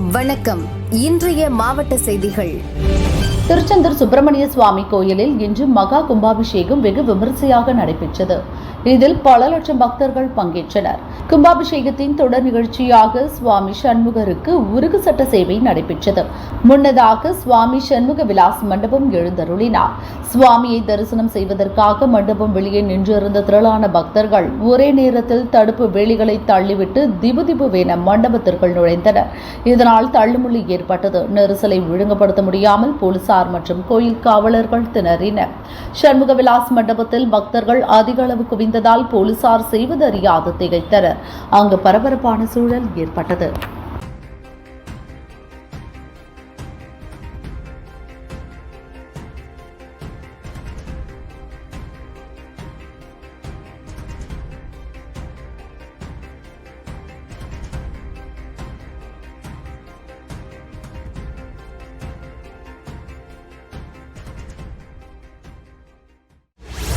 வணக்கம். இன்றைய மாவட்ட செய்திகள். திருச்செந்தூர் சுப்பிரமணிய சுவாமி கோயிலில் இன்று மகா கும்பாபிஷேகம் வெகு விமரிசையாக நடைபெற்றது. இதில் பல லட்சம் பக்தர்கள் பங்கேற்றனர். கும்பாபிஷேகத்தின் தொடர் நிகழ்ச்சியாக சுவாமி சண்முகருக்கு உருகு சட்ட சேவை நடைபெற்றது. முன்னதாக சுவாமி சண்முக விலாஸ் மண்டபம் எழுந்தருளினார். சுவாமியை தரிசனம் செய்வதற்காக மண்டபம் வெளியே நின்றிருந்த திரளான பக்தர்கள் ஒரே நேரத்தில் தடுப்பு வேலிகளை தள்ளிவிட்டு திபுதிபுவென மண்டபத்திற்குள் நுழைந்தனர். இதனால் தள்ளுமுள்ளி ஏற்பட்டது. நெரிசலை ஒழுங்குபடுத்த முடியாமல் போலீசார் மற்றும் கோயில் காவலர்கள் திணறினர். சண்முக விலாஸ் மண்டபத்தில் பக்தர்கள் அதிக அளவு குவிந்ததால் போலீசார் செய்வதறியாது திகைத்தனர். அங்கு பரபரப்பான சூழல் ஏற்பட்டது.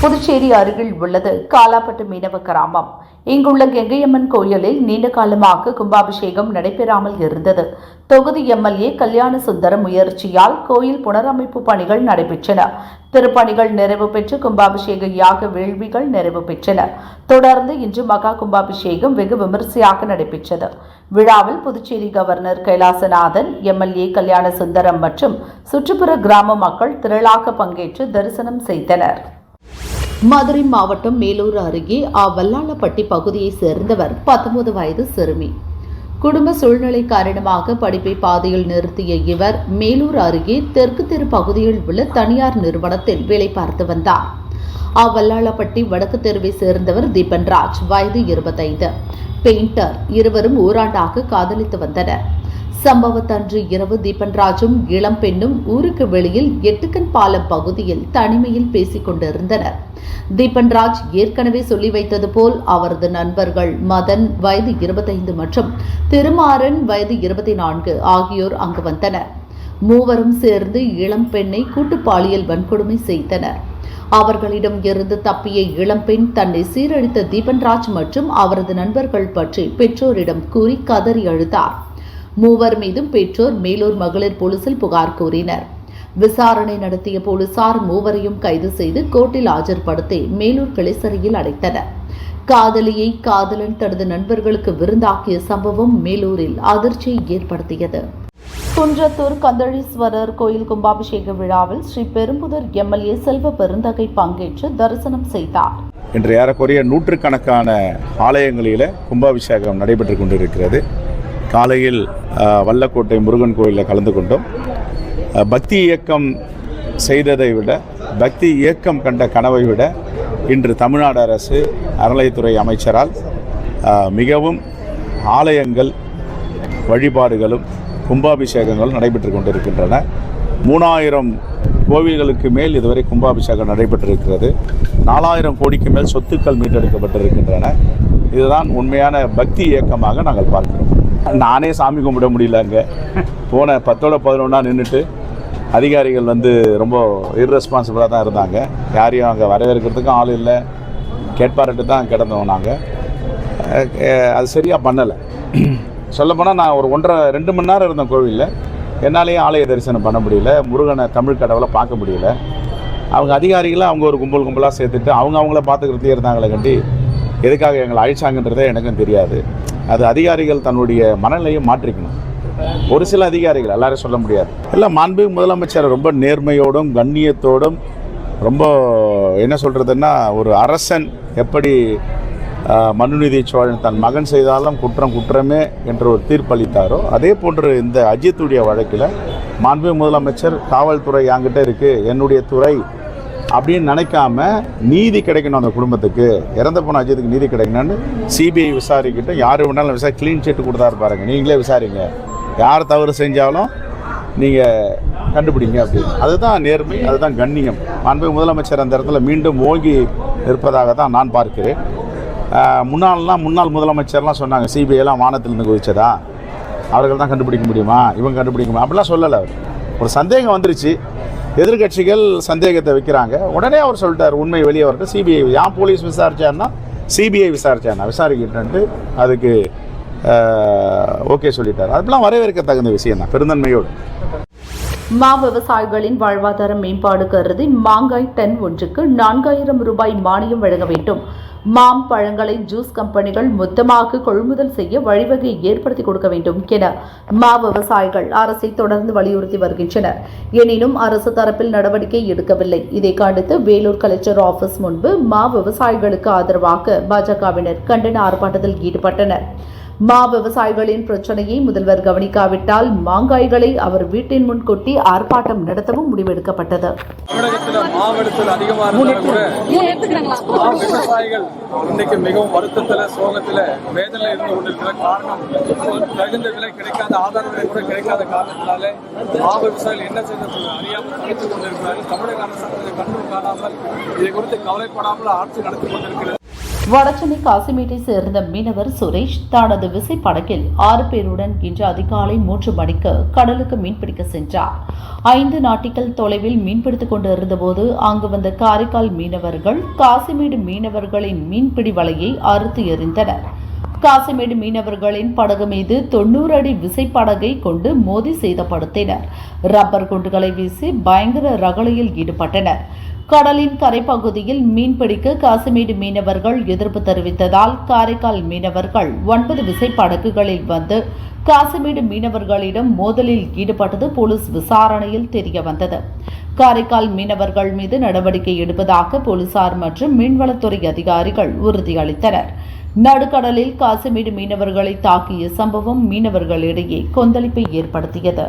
புதுச்சேரி அருகில் உள்ளது காலாப்பட்டு மீனவ கிராமம். இங்குள்ள கெங்கையம்மன் கோயிலில் நீண்ட காலமாக கும்பாபிஷேகம் நடைபெறாமல் இருந்தது. தொகுதி எம்எல்ஏ கல்யாண சுந்தரம் முயற்சியால் கோயில் புனரமைப்பு பணிகள் நடைபெற்றன. திருப்பணிகள் நிறைவு பெற்று கும்பாபிஷேக யாக வேள்விகள் நிறைவு பெற்றன. தொடர்ந்து இன்று மகா கும்பாபிஷேகம் வெகு விமரிசையாக நடைபெற்றது. விழாவில் புதுச்சேரி கவர்னர் கைலாசநாதன், எம்எல்ஏ கல்யாண சுந்தரம் மற்றும் சுற்றுப்புற கிராம மக்கள் திரளாக பங்கேற்று தரிசனம் செய்தனர். மதுரை மாவட்டம் மேலூர் அருகே வல்லாளப்பட்டி பகுதியைச் சேர்ந்தவர் 19 வயது சிறுமி. குடும்ப சூழ்நிலை காரணமாக படிப்பை பாதையில் நிறுத்திய இவர் மேலூர் அருகே தெற்கு தெரு பகுதியில் உள்ள தனியார் நிறுவனத்தில் வேலை பார்த்து வந்தார். வல்லாளப்பட்டி வடக்கு தெருவை சேர்ந்தவர் தீபன்ராஜ், வயது 25, பெயிண்டர். இருவரும் ஓராண்டாக காதலித்து வந்தனர். சம்பவத்தன்று இரவு தீபன்ராஜும் இளம் பெண்ணும் ஊருக்கு வெளியில் எட்டுக்கன் பாலம் பகுதியில் தனிமையில் பேசிக் கொண்டிருந்தனர். தீபன்ராஜ் ஏற்கனவே சொல்லி வைத்தது போல் அவரது நண்பர்கள் மதன், வயது 25, மற்றும் திருமாறன், வயது 24 ஆகியோர் அங்கு வந்தனர். மூவரும் சேர்ந்து இளம் பெண்ணை கூட்டு பாலியல் வன்கொடுமை செய்தனர். அவர்களிடம் இருந்து தப்பிய இளம்பெண் தன்னை சீரழித்த தீபன்ராஜ் மற்றும் அவரது நண்பர்கள் பற்றி பெற்றோரிடம் கூறி கதறி அழுதார். மூவர் மீதும் பெற்றோர் மேலூர் மகளிர் போலீசில் புகார் கூறினர். விசாரணை நடத்திய போலீசார் மூவரையும் கைது செய்து கோர்ட்டில் ஆஜர்படுத்தி மேலூர் கிளை சிறையில் அடைத்தனர். காதலியை காதலன் தனது நண்பர்களுக்கு விருந்தாக்கிய சம்பவம் மேலூரில் அதிர்ச்சியை ஏற்படுத்தியது. குன்றத்தூர் கந்தளீஸ்வரர் கோயில் கும்பாபிஷேக விழாவில் ஸ்ரீ பெரும்புதூர் எம்எல்ஏ செல்வ பெருந்தகை பங்கேற்று தரிசனம் செய்தார். இன்று ஏறக்குறைய நூற்றுக்கணக்கான ஆலயங்களில் கும்பாபிஷேகம் நடைபெற்றுக் கொண்டிருக்கிறது. காலையில் வல்லக்கோட்டை முருகன் கோயிலில் கலந்து கொண்டோம். பக்தி இயக்கம் செய்ததை விட, பக்தி இயக்கம் கண்ட கனவை விட இன்று தமிழ்நாடு அரசு அறநிலையத்துறை அமைச்சரால் மிகவும் ஆலயங்கள், வழிபாடுகளும் கும்பாபிஷேகங்களும் நடைபெற்று கொண்டிருக்கின்றன. 3000 கோவில்களுக்கு மேல் இதுவரை கும்பாபிஷேகம் நடைபெற்றிருக்கிறது. 4000 கோடிக்கு மேல் சொத்துக்கள் மீட்டெடுக்கப்பட்டிருக்கின்றன. இதுதான் உண்மையான பக்தி இயக்கமாக நாங்கள் பார்க்கிறோம். நானே சாமி கும்பிட முடியலங்க. போன 10-11 நின்றுட்டு அதிகாரிகள் ரொம்ப இர்ரெஸ்பான்சிபிளாக தான் இருந்தாங்க. யாரையும் அங்கே வரவேற்கிறதுக்கும் ஆள் இல்லை, கேட்பார்ட்டு தான் கிடந்தோம். நாங்கள் அது சரியாக பண்ணலை. சொல்லப்போனால் நான் ஒரு 1.5-2 மணி நேரம் இருந்தேன் கோவிலில். என்னாலேயும் ஆலய தரிசனம் பண்ண முடியல, முருகனை தமிழ் கடவுளை பார்க்க முடியல. அவங்க அதிகாரிகளை அவங்க ஒரு கும்பலாக சேர்த்துட்டு அவங்கள பார்த்துக்கிறதே இருந்தாங்களே கண்டி எதுக்காக எங்களை அழிச்சாங்கன்றதே எனக்கும் தெரியாது. அது அதிகாரிகள் தன்னுடைய மனநிலையை மாற்றிக்கணும். ஒரு சில அதிகாரிகள், எல்லாரும் சொல்ல முடியாது. எல்லாம் மாண்பு முதலமைச்சர் ரொம்ப நேர்மையோடும் கண்ணியத்தோடும், ரொம்ப என்ன சொல்கிறதுன்னா, ஒரு அரசன் எப்படி மனுநீதி சோழன் தன் மகன் செய்தாலும் குற்றம் குற்றமே என்ற ஒரு தீர்ப்பளித்தாரோ, அதே போன்று இந்த அஜித்துடைய வழக்கில் மாண்பு முதலமைச்சர் காவல்துறை என்கிட்ட இருக்குது, என்னுடைய துறை அப்படின்னு நினைக்காம நீதி கிடைக்கணும். அந்த குடும்பத்துக்கு, இறந்து போன அஜித்துக்கு நீதி கிடைக்கணும்னு சிபிஐ விசாரிக்கிட்டு யார் வேணாலும் க்ளீன் சீட்டு கொடுத்தாரு பாருங்கள். நீங்களே விசாரிங்க, யார் தவறு செஞ்சாலும் நீங்கள் கண்டுபிடிங்க அப்படின்னு. அதுதான் நேர்மை, அதுதான் கண்ணியம். மாண்பு முதலமைச்சர் அந்த இடத்துல மீண்டும் ஓங்கி இருப்பதாக தான் நான் பார்க்கிறேன். முன்னாள் முதலமைச்சர்லாம் சொன்னாங்க சிபிஐலாம் வானத்திலிருந்து குதிச்சதா, அவர்கள் தான் கண்டுபிடிக்க முடியுமா, இவங்க கண்டுபிடிக்க முடியுமா, அப்படிலாம் சொல்லலை. அவர் ஒரு சந்தேகம் வந்துருச்சு, எதிர்கட்சிகள் சந்தேகத்தை வைக்கிறாங்க. உடனே அவர் சொல்லிட்டார் உண்மை வெளியே வரட்டும், சிபிஐ. ஏன் போலீஸ் விசாரிச்சாருன்னா சிபிஐ விசாரிச்சாருன்னா விசாரிக்கிட்டு அதுக்கு ஓகே சொல்லிட்டார். அதெல்லாம் வரவேற்க தகுந்த விஷயம் தான், பெருந்தன்மையோடு. மா விவசாயிகளின் வாழ்வாதார மேம்பாடு கருதி மாங்காய் டன் ஒன்றுக்கு 4000 ரூபாய் மானியம் வழங்க வேண்டும். மாம் பழங்களை ஜூஸ் கம்பெனிகள் மொத்தமாக கொள்முதல் செய்ய வழிவகை ஏற்படுத்தி கொடுக்க வேண்டும் என மா விவசாயிகள் அரசை தொடர்ந்து வலியுறுத்தி வருகின்றனர். எனினும் அரசு தரப்பில் நடவடிக்கை எடுக்கவில்லை. இதை கண்டித்து வேலூர் கலெக்டர் ஆபீஸ் முன்பு மா விவசாயிகளுக்கு ஆதரவாக பாஜகவினர் கண்டன ஆர்ப்பாட்டத்தில் ஈடுபட்டனர். மா விவசாயிகளின் பிரச்சனையை முதல்வர் கவனிக்காவிட்டால் மாங்காய்களை அவர் வீட்டின் முன் கொட்டி ஆர்ப்பாட்டம் நடத்தவும் முடிவெடுக்கப்பட்டது. தமிழகத்தில் மாவட்டத்தில் அதிகமாக இருந்தாலும் கூட விவசாயிகள் இன்னைக்கு மிகவும் வருத்தத்தில், சோகத்தில், வேதனையில் இருந்து கொண்டிருக்கிற காரணம் தகுந்த விலை கிடைக்காத, ஆதார விலை கூட கிடைக்காத காரணத்தினாலே மா விவசாயிகள் என்ன செய்வது அறியாமல் தவித்துக் கொண்டிருக்கிறார்கள். தமிழக அரசு கண்ணும் காணாமல், இதை குறித்து கவலைப்படாமல் ஆட்சி நடத்தி கொண்டிருக்கிறது. வடசென்னை காசிமேட்டை சேர்ந்த மீனவர் சுரேஷ் தனது விசைப்படகில் 6 பேருடன் இன்று அதிகாலை 3 மணிக்கு கடலுக்கு மீன்பிடிக்க சென்றார். 5 நாட்டிகள் தொலைவில் மீன்பிடித்துக் கொண்டிருந்தபோது அங்கு வந்த காரைக்கால் மீனவர்கள் காசிமேடு மீனவர்களின் மீன்பிடி வலையை அறுத்து எறிந்தனர். காசிமேடு மீனவர்களின் படகு மீது 90 அடி விசைப்படகை கொண்டு மோதி சேதப்படுத்தினர். ரப்பர் குண்டுகளை வீசி பயங்கர ரகளையில் ஈடுபட்டனர். கடலின் கரைப்பகுதியில் மீன்பிடிக்க காசிமேடு மீனவர்கள் எதிர்ப்பு தெரிவித்ததால் காரைக்கால் மீனவர்கள் 9 விசைப்படகுகளில் வந்து காசிமேடு மீனவர்களிடம் மோதலில் ஈடுபட்டது போலீஸ் விசாரணையில் தெரியவந்தது. காரைக்கால் மீனவர்கள் மீது நடவடிக்கை எடுப்பதாக போலீசார் மற்றும் மீன்வளத்துறை அதிகாரிகள் உறுதியளித்தனர். நடுக்கடலில் காசிமேடு மீனவர்களை தாக்கிய சம்பவம் மீனவர்களிடையே கொந்தளிப்பை ஏற்படுத்தியது.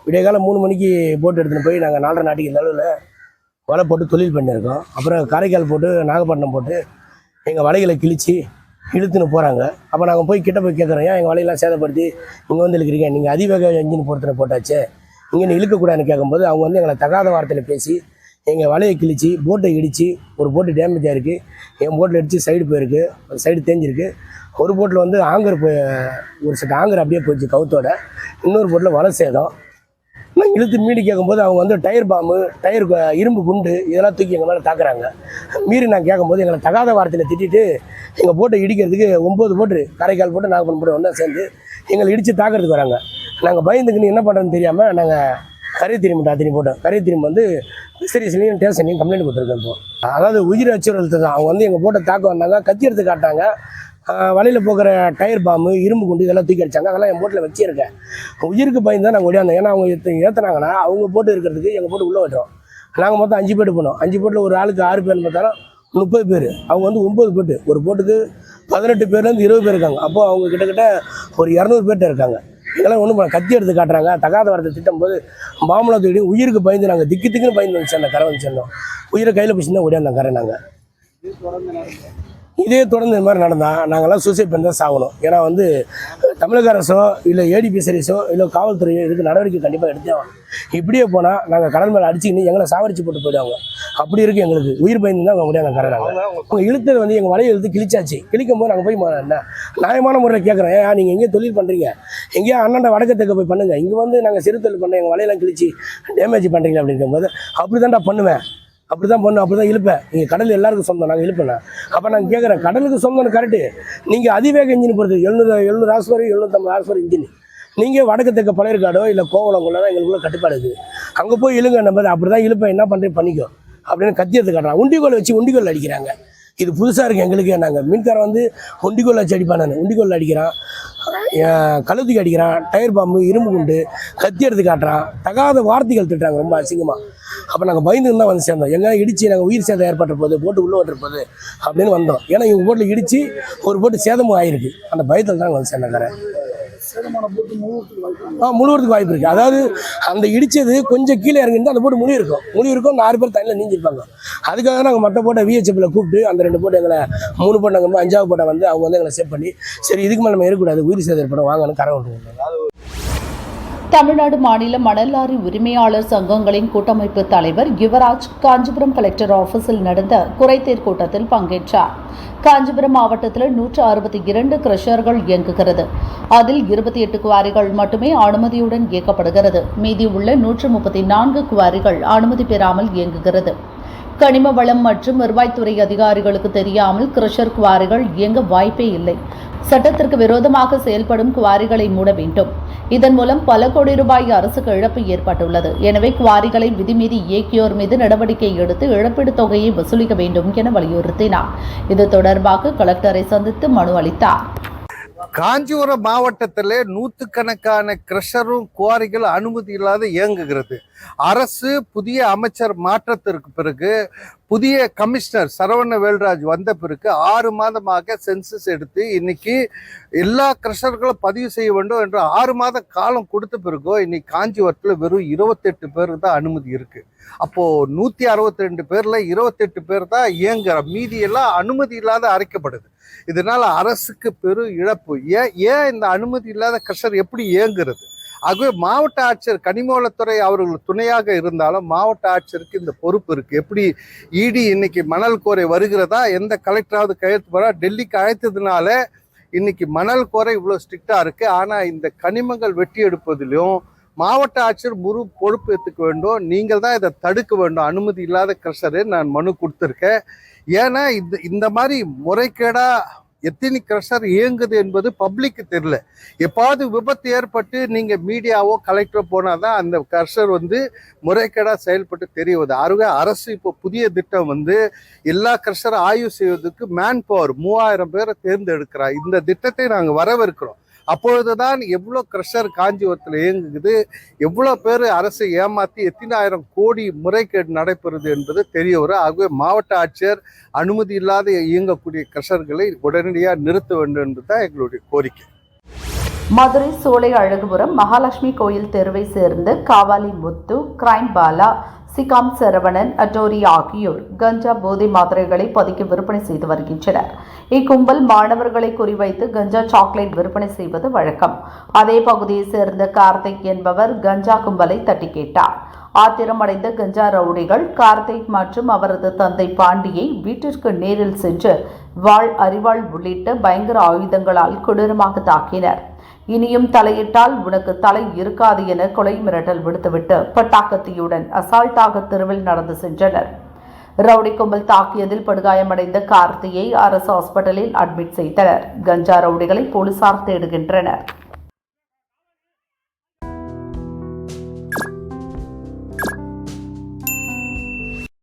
விடியகாலம் 3 மணிக்கு போட்டு எடுத்துன்னு போய் நாங்கள் 4.5 நாட்டுக்கு நடுவில் வலை போட்டு தொழில் பண்ணியிருக்கோம். அப்புறம் காரைக்கால் போட்டு நாகப்பட்டினம் போட்டு எங்கள் வலைகளை கிழித்து இழுத்துன்னு போகிறாங்க. அப்போ நாங்கள் போய் கிட்ட போய் கேட்குறோம், ஏன் எங்கள் வலையெல்லாம் சேதப்படுத்தி இங்கே வந்து இழுக்கிறீங்க, நீங்கள் அதிவேக இன்ஜின் பொறுத்தனை போட்டாச்சு, இங்கே இழுக்கக்கூடாதுன்னு கேட்கும்போது அவங்க வந்து எங்களை தகாத வார்த்தையில் பேசி எங்கள் வலையை கிழித்து போட்டை இடித்து, ஒரு போட்டு டேமேஜ் ஆகிருக்கு, என் போட்டில் அடித்து சைடு போயிருக்கு, சைடு தேஞ்சிருக்கு. ஒரு போட்டில் வந்து ஆங்கர் போய் ஒரு செட் ஆங்கர் அப்படியே போயிடுச்சு கவுத்தோட. இன்னொரு போட்டில் வலை சேதம். நான் இழுத்து மீறி கேட்கும்போது அவங்க வந்து டயர் பாம்பு, டயர் இரும்பு குண்டு இதெல்லாம் தூக்கி எங்கள் மேலே தாக்குறாங்க. மீறி நான் கேட்கும்போது எங்களை தகாத வார்த்தையில் திட்டிட்டு எங்கள் போட்டை இடிக்கிறதுக்கு 9 போட்டு காரைக்கால் போட்டு நாகப்பட்டினம் போட்டு ஒன்றா சேர்ந்து எங்களை இடித்து தாக்கிறதுக்கு வராங்க. நாங்கள் பயந்துக்குன்னு என்ன பண்ணுறதுன்னு தெரியாமல் நாங்கள் கரை திரும்பி போட்டோம். கரை திரும்பி வந்து ஃபிஷரிஸ்லையும் ஸ்டேஷன்லையும் கம்ப்ளைண்ட் கொடுத்துருக்கோம். இப்போ அதாவது உயிர் அச்சுறுத்தல் தான். அவங்க வந்து எங்கள் போட்டை தாக்க வந்தாங்க, கத்தி எடுத்து காட்டாங்க. வலையில் போகிற டயர் பாம்பு, இரும்பு குண்டு இதெல்லாம் தூக்கி அடித்தாங்க. அதெல்லாம் என் போட்டில் வச்சிருக்கேன். உயிருக்கு பயந்து தான் நாங்கள் ஓடியாந்தோம். ஏன்னா அவங்க ஏற்றுனாங்கன்னா அவங்க போட்டு இருக்கிறதுக்கு எங்கள் போட்டு உள்ளே வட்டோம். நாங்கள் மொத்தம் 5 பேர் போனோம். 5 போட்டில் ஒரு ஆளுக்கு 6 பேர்னு பார்த்தாலும் 30 பேர். அவங்க வந்து 9 போட்டு, ஒரு போட்டுக்கு 18 பேர்லேருந்து 20 பேர் இருக்காங்க. அப்போது அவங்க கிட்டத்தட்ட ஒரு 200 பேர்கிட்ட இருக்காங்க. இதெல்லாம் ஒன்றும் பண்ண கத்தி எடுத்து காட்டுறாங்க. தகாத வார்த்தை திட்டும் போது மாமலை தேடி உயிருக்கு பயந்து நாங்கள் திக்குன்னு பயந்து வந்துச்சு. அந்த கரை வந்து சேர்ந்தோம். உயிரை கையில் பிடிச்சி தான் ஓடியாந்தோம் கரை. நாங்கள் இதே தொடர்ந்து இந்த மாதிரி நடந்தால் நாங்கள்லாம் சூசைட் பண்ணி தான் சாகணும். ஏன்னா வந்து தமிழக அரசோ இல்லை ஏடிபி சர்வீஸோ இல்லை காவல்துறையோ இதுக்கு நடவடிக்கை கண்டிப்பாக எடுத்தே. இப்படியே போனால் நாங்கள் கடல் மேலே அடிச்சுக்கின்னு எங்களை சாவடிச்சு போட்டு போயிடுவாங்க. அப்படி இருக்குது எங்களுக்கு. உயிர் பயந்து தான் அவங்க முடியாது. கரை நாங்கள் அவங்க இழுத்தது வந்து எங்கள் வலையை இழுத்து கிழிச்சாச்சு. கிழிக்கும் போது நாங்கள் போய் என்ன நியாயமான முறையில் கேட்குறேன், ஏன் நீங்கள் எங்கேயும் தொழில் பண்ணுறீங்க, எங்கேயோ அண்ணாண்ட வடக்கத்துக்கு போய் பண்ணுங்கள், இங்கே வந்து நாங்கள் சிறு தொழில் பண்ண எங்கள் வலையெல்லாம் கிழிச்சு டேமேஜ் பண்ணுறீங்க அப்படிங்கும் போது அப்படி தான்டா பண்ணுவேன், அப்படி தான் பண்ணும், அப்படி தான் இழுப்பேன். நீங்கள் கடல் எல்லாருக்கும் சொந்தம், நாங்கள் இழுப்பேன். அப்போ நாங்கள் கேட்குறேன், கடலுக்கு சொந்தம்னு கரெக்டு. நீங்கள் அதிவேக இன்ஜின் போகிறது 700 ஹார்ஸ்பவர் 750 ஹார்ஸ்பவர் இன்ஜின். நீங்கள் வடக்கு தெற்க பழையற்காடோ இல்லை கோவலங்குள்ள தான் எங்களுக்குள்ள கட்டுப்பாடு இருக்குது. அங்கே போய் இழுங்க நம்ம அப்படி தான் இழுப்பேன், என்ன பண்ணுறேன் பண்ணிக்கோ அப்படின்னு கத்தி எடுத்து காட்டுறாங்க. உண்டிகோல் வச்சு உண்டிகோல் அடிக்கிறாங்க. இது புதுசாக இருக்குது எங்களுக்கு. நாங்கள் மீன்காரன் வந்து உண்டிகோல் வச்சு அடிப்பான். நான் உண்டிகோல் அடிக்கிறான், கழுத்துக்கு அடிக்கிறான், டயர் பாம்பு, இரும்பு குண்டு, கத்தி எடுத்து காட்டுறான், தகாத வார்த்தைகள் திட்டுறாங்க ரொம்ப அசிங்கமாக. அப்போ நாங்கள் பயந்து தான் வந்து சேர்ந்தோம். எங்கே இடித்து நாங்கள் உயிர் சேதம் ஏற்பட்ட போது போட்டு உள்ளே ஓட்டுற அப்படின்னு வந்தோம். ஏன்னா இவங்க போட்டில் இடித்து ஒரு போட்டு சேதமும் ஆகிருக்கு. அந்த பயத்தில் தான் வந்து சேர்ந்தேன். கரை முழுவதுக்கு வாய்ப்பு இருக்குது. அதாவது அந்த இடித்தது கொஞ்சம் கீழே இறங்கிட்டு அந்த போட்டு முழு இருக்கும் 4 பேர் தண்ணியில் நீஞ்சிருப்பாங்க. அதுக்காக நாங்கள் மற்ற போட்டை VHFல கூப்பிட்டு அந்த 2 போட்டு எங்களை 3 போட்டு நாங்கள் 5ஆவது போட்டை வந்து அவங்க வந்து எங்களை சேவ் பண்ணி சரி இதுக்கு மேலே நம்ம இருக்கக்கூடாது, உயிர் சேதம் ஏற்படும் வாங்கன்னு கரை விட்டுருவோம். தமிழ்நாடு மாநில மணல் லாரி உரிமையாளர் சங்கங்களின் கூட்டமைப்பு தலைவர் யுவராஜ் காஞ்சிபுரம் கலெக்டர் ஆபீஸில் நடந்த குறைதீர் கூட்டத்தில் பங்கேற்றார். காஞ்சிபுரம் மாவட்டத்தில் 162 கிரஷர்கள் இயங்குகிறது. அதில் 28 குவாரிகள் மட்டுமே அனுமதியுடன் இயக்கப்படுகிறது. மீதி உள்ள 134 குவாரிகள் அனுமதி பெறாமல் இயங்குகிறது. கனிம வளம் மற்றும் வருவாய்த்துறை அதிகாரிகளுக்கு தெரியாமல் கிரஷர் குவாரிகள் இயங்க வாய்ப்பே இல்லை. சட்டத்திற்கு விரோதமாக செயல்படும் குவாரிகளை மூட வேண்டும். இதன் மூலம் பல கோடி ரூபாய் அரசுக்கு இழப்பு ஏற்பட்டுள்ளது. எனவே குவாரிகளை விதிமீறி இயக்கியோர் மீது நடவடிக்கை எடுத்து இழப்பீடு தொகையை வசூலிக்க வேண்டும் என வலியுறுத்தினார். இது தொடர்பாக கலெக்டரை சந்தித்து மனு அளித்தார். காஞ்சிபுரம் மாவட்டத்தில் நூற்றுக்கணக்கான கிரஷரும் குவாரிகள் அனுமதி இல்லாத இயங்குகிறது. அரசு புதிய அமைச்சர் மாற்றத்திற்கு பிறகு புதிய கமிஷனர் சரவண வேல்ராஜ் வந்த பிறகு 6 மாதமாக சென்சஸ் எடுத்து இன்னைக்கு எல்லா கிரஷர்களும் பதிவு செய்ய வேண்டும் என்று 6 மாத காலம் கொடுத்த பிறகோ இன்னைக்கு காஞ்சிபுரத்தில் வெறும் 28 பேர் தான் அனுமதி இருக்கு. அப்போ 162 பேர்ல 28 பேர் தான் இயங்குற, மீதி எல்லாம் அனுமதி இல்லாத அரைக்கப்படுது. இதனால அரசுக்கு பெரும் இழப்பு. ஏன் இந்த அனுமதி இல்லாத கிரஷர் எப்படி இயங்குறது? ஆகவே மாவட்ட ஆட்சியர் கனிமவளத்துறை அவர்கள் துணையாக இருந்தாலும் மாவட்ட ஆட்சியருக்கு இந்த பொறுப்பு இருக்கு. எப்படி இடி இன்னைக்கு மணல் கோரை வருகிறதா, எந்த கலெக்டராவது கையெழுத்து போறா, டெல்லிக்கு அழைத்ததுனால இன்னைக்கு மணல் கோரை இவ்வளோ ஸ்ட்ரிக்டா இருக்கு. ஆனா இந்த கனிமங்கள் வெட்டி எடுப்பதிலும் மாவட்ட ஆட்சியர் முழு பொறுப்பு ஏற்றுக்க வேண்டும். நீங்கள் தான் இதை தடுக்க வேண்டும். அனுமதி இல்லாத கிரஷரு நான் மனு கொடுத்துருக்கேன். ஏன்னா இந்த மாதிரி முறைகேடா எத்தனை கிரஷர் இயங்குது என்பது பப்ளிக்கு தெரியல. எப்பாவது விபத்து ஏற்பட்டு நீங்க மீடியாவோ கலெக்டரோ போனாதான் அந்த கிரஷர் முறைகேடா செயல்பட்டு தெரியுது. ஆகவே அரசு இப்போ புதிய திட்டம் எல்லா கிரஷரும் ஆய்வு செய்வதற்கு மேன் பவர் 3000 பேரை தேர்ந்தெடுக்கிறார். இந்த திட்டத்தை நாங்கள் வரவேற்கிறோம். அப்பொழுதுதான் எவ்வளோ கிரஷர் காஞ்சிபுரத்தில் இயங்குது, எவ்வளோ பேர் அரசை ஏமாற்றி எத்தனை ஆயிரம் கோடி முறைகேடு நடைபெறுது என்பது தெரிய வரும். ஆகவே மாவட்ட ஆட்சியர் அனுமதி இல்லாத இயங்கக்கூடிய கிரஷர்களை உடனடியாக நிறுத்த வேண்டும் என்று தான் எங்களுடைய கோரிக்கை. மதுரை சோலை அழகுபுரம் மகாலட்சுமி கோயில் தெருவை சேர்ந்த காவாலி முத்து, கிரைம் பாலா, சிகாம் சரவணன், அட்டோரி ஆகியோர் கஞ்சா போதை மாத்திரைகளை பதுக்கி விற்பனை செய்து வருகின்றனர். இக்கும்பல் மாணவர்களை குறிவைத்து கஞ்சா சாக்லேட் விற்பனை செய்வது வழக்கம். அதே பகுதியை சேர்ந்த கார்த்திக் என்பவர் கஞ்சா கும்பலை தட்டி கேட்டார். ஆத்திரமடைந்த கஞ்சா ரவுடிகள் கார்த்திக் மற்றும் அவரது தந்தை பாண்டியை வீட்டிற்கு நேரில் சென்று வாள், அரிவாள் உள்ளிட்ட பயங்கர ஆயுதங்களால் கொடூரமாக தாக்கினர். இனியும் தலையிட்டால் உனக்கு தலை இருக்காது என கொலை மிரட்டல் விடுத்துவிட்டு பட்டாக்கத்தியுடன் அசால்ட்டாக தெருவில் நடந்து சென்றனர். ரவுடி கும்பல் தாக்கியதில் படுகாயமடைந்த கார்த்தியை அரசு ஹாஸ்பிட்டலில் அட்மிட் செய்தனர். கஞ்சா ரவுடிகளை போலீசார் தேடுகின்றனர்.